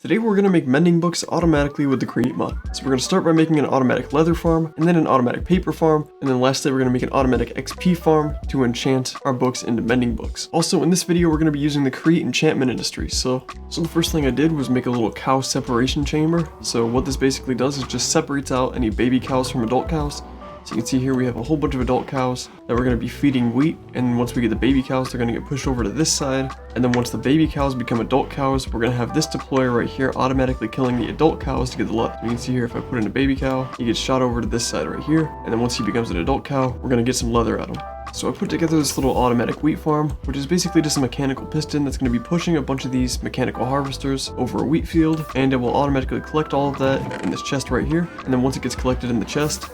Today we're going to make mending books automatically with the Create mod. So we're going to start by making an automatic leather farm, and then an automatic paper farm, and then lastly we're going to make an automatic XP farm to enchant our books into mending books. Also in this video we're going to be using the Create enchantment industry. So the first thing I did was make a little cow separation chamber. So what this basically does is just separates out any baby cows from adult cows. So you can see here we have a whole bunch of adult cows that we're going to be feeding wheat, and once we get the baby cows they're going to get pushed over to this side, and then once the baby cows become adult cows we're going to have this deployer right here automatically killing the adult cows to get the leather. You can see here if I put in a baby cow he gets shot over to this side right here, and then once he becomes an adult cow we're going to get some leather out of him. So I put together this little automatic wheat farm, which is basically just a mechanical piston that's going to be pushing a bunch of these mechanical harvesters over a wheat field, and it will automatically collect all of that in this chest right here, and then once it gets collected in the chest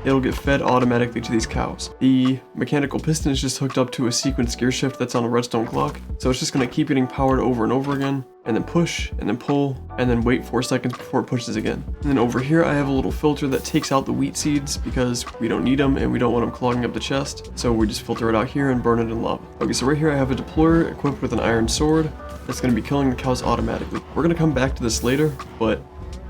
it'll get fed automatically to these cows. The mechanical piston is just hooked up to a sequence gear shift that's on a redstone clock, so it's just going to keep getting powered over and over again, and then push, and then pull, and then wait 4 seconds before it pushes again. And then over here I have a little filter that takes out the wheat seeds because we don't need them and we don't want them clogging up the chest, so we just filter it out here and burn it in lava. Okay, so right here I have a deployer equipped with an iron sword that's going to be killing the cows automatically. We're going to come back to this later, but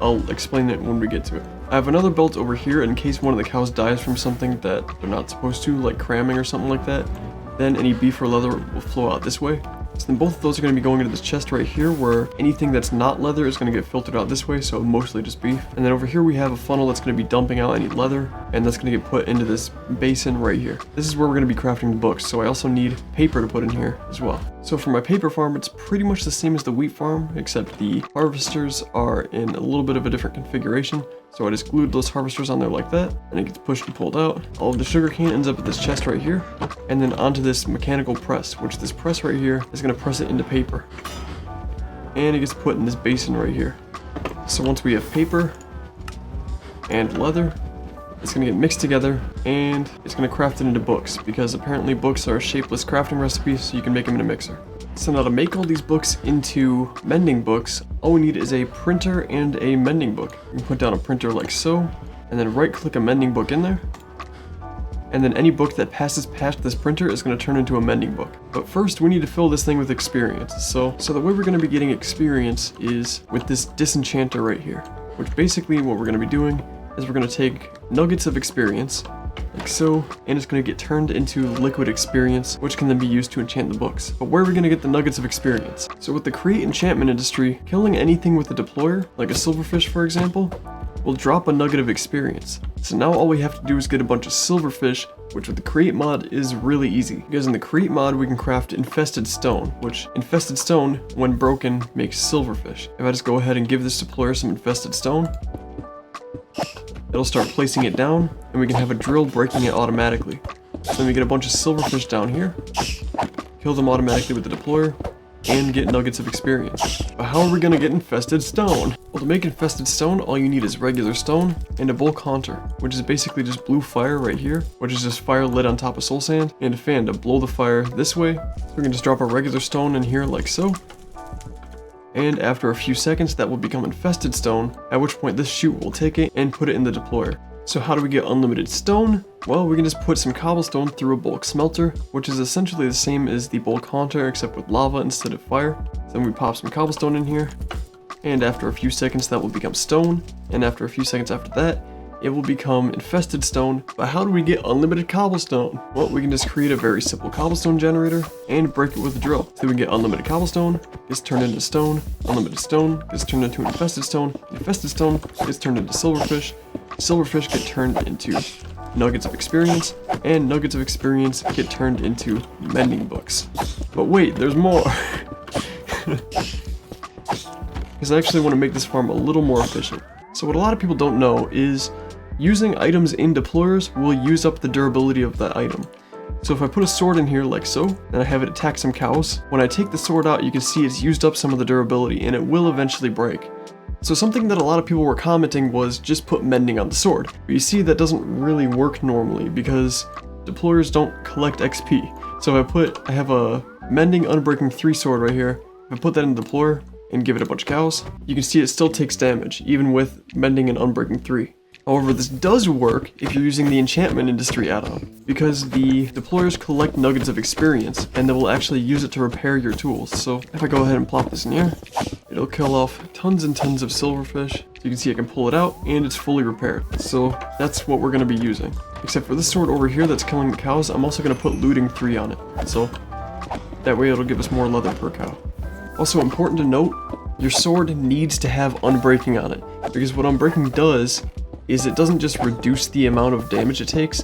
I'll explain it when we get to it. I have another belt over here in case one of the cows dies from something that they're not supposed to, like cramming or something like that. Then any beef or leather will flow out this way. So then both of those are going to be going into this chest right here, where anything that's not leather is going to get filtered out this way, so mostly just beef. And then over here we have a funnel that's going to be dumping out any leather, and that's going to get put into this basin right here. This is where we're going to be crafting the books, so I also need paper to put in here as well. So for my paper farm, it's pretty much the same as the wheat farm, except the harvesters are in a little bit of a different configuration. So I just glued those harvesters on there like that, and it gets pushed and pulled out. All of the sugarcane ends up at this chest right here, and then onto this mechanical press, which this press right here is going to press it into paper. And it gets put in this basin right here. So once we have paper and leather, it's going to get mixed together, and it's going to craft it into books, because apparently books are a shapeless crafting recipe, so you can make them in a mixer. So now to make all these books into mending books, all we need is a printer and a mending book. You can put down a printer like so, and then right click a mending book in there. And then any book that passes past this printer is going to turn into a mending book. But first we need to fill this thing with experience. So the way we're going to be getting experience is with this disenchanter right here. Which basically what we're going to be doing is we're going to take nuggets of experience, like so, and it's going to get turned into liquid experience, which can then be used to enchant the books. But where are we going to get the nuggets of experience? So with the Create enchantment industry, killing anything with a deployer, like a silverfish for example, will drop a nugget of experience. So now all we have to do is get a bunch of silverfish, which with the Create mod is really easy. Because in the Create mod we can craft infested stone, which infested stone, when broken, makes silverfish. If I just go ahead and give this deployer some infested stone, it'll start placing it down, and we can have a drill breaking it automatically. So then we get a bunch of silverfish down here, kill them automatically with the deployer, and get nuggets of experience. But how are we going to get infested stone? Well, to make infested stone, all you need is regular stone and a bulk haunter, which is basically just blue fire right here, which is just fire lit on top of soul sand, and a fan to blow the fire this way. So we can just drop a regular stone in here like so. And after a few seconds that will become infested stone, at which point this chute will take it and put it in the deployer. So how do we get unlimited stone? Well, we can just put some cobblestone through a bulk smelter, which is essentially the same as the bulk haunter except with lava instead of fire. Then we pop some cobblestone in here, and after a few seconds that will become stone, and after a few seconds after that it will become infested stone. But how do we get unlimited cobblestone? Well, we can just create a very simple cobblestone generator and break it with a drill. So we can get unlimited cobblestone, gets turned into stone, unlimited stone gets turned into infested stone gets turned into silverfish, silverfish get turned into nuggets of experience, and nuggets of experience get turned into mending books. But wait, there's more! Because I actually want to make this farm a little more efficient. So what a lot of people don't know is using items in deployers will use up the durability of that item. So if I put a sword in here like so, and I have it attack some cows, when I take the sword out you can see it's used up some of the durability and it will eventually break. So something that a lot of people were commenting was just put mending on the sword. But you see that doesn't really work normally because deployers don't collect XP. So if I have a mending unbreaking 3 sword right here, if I put that in the deployer and give it a bunch of cows, you can see it still takes damage, even with mending and unbreaking 3. However, this does work if you're using the enchantment industry add-on, because the deployers collect nuggets of experience, and they will actually use it to repair your tools. So if I go ahead and plop this in here, it'll kill off tons and tons of silverfish. So you can see I can pull it out, and it's fully repaired. So that's what we're going to be using. Except for this sword over here that's killing the cows, I'm also going to put looting 3 on it. So that way it'll give us more leather per cow. Also important to note, your sword needs to have unbreaking on it, because what unbreaking does is it doesn't just reduce the amount of damage it takes.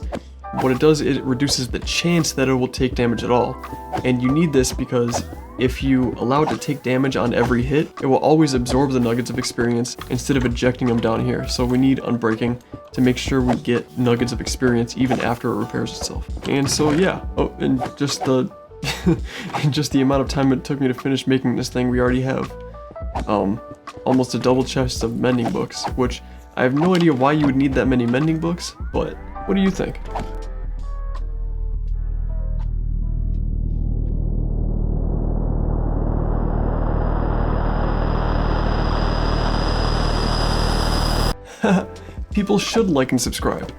What it does is it reduces the chance that it will take damage at all. And you need this because if you allow it to take damage on every hit, it will always absorb the nuggets of experience instead of ejecting them down here. So we need unbreaking to make sure we get nuggets of experience even after it repairs itself. And so yeah, oh, and just the just the amount of time it took me to finish making this thing, we already have almost a double chest of mending books, which I have no idea why you would need that many mending books, but what do you think? People should like and subscribe.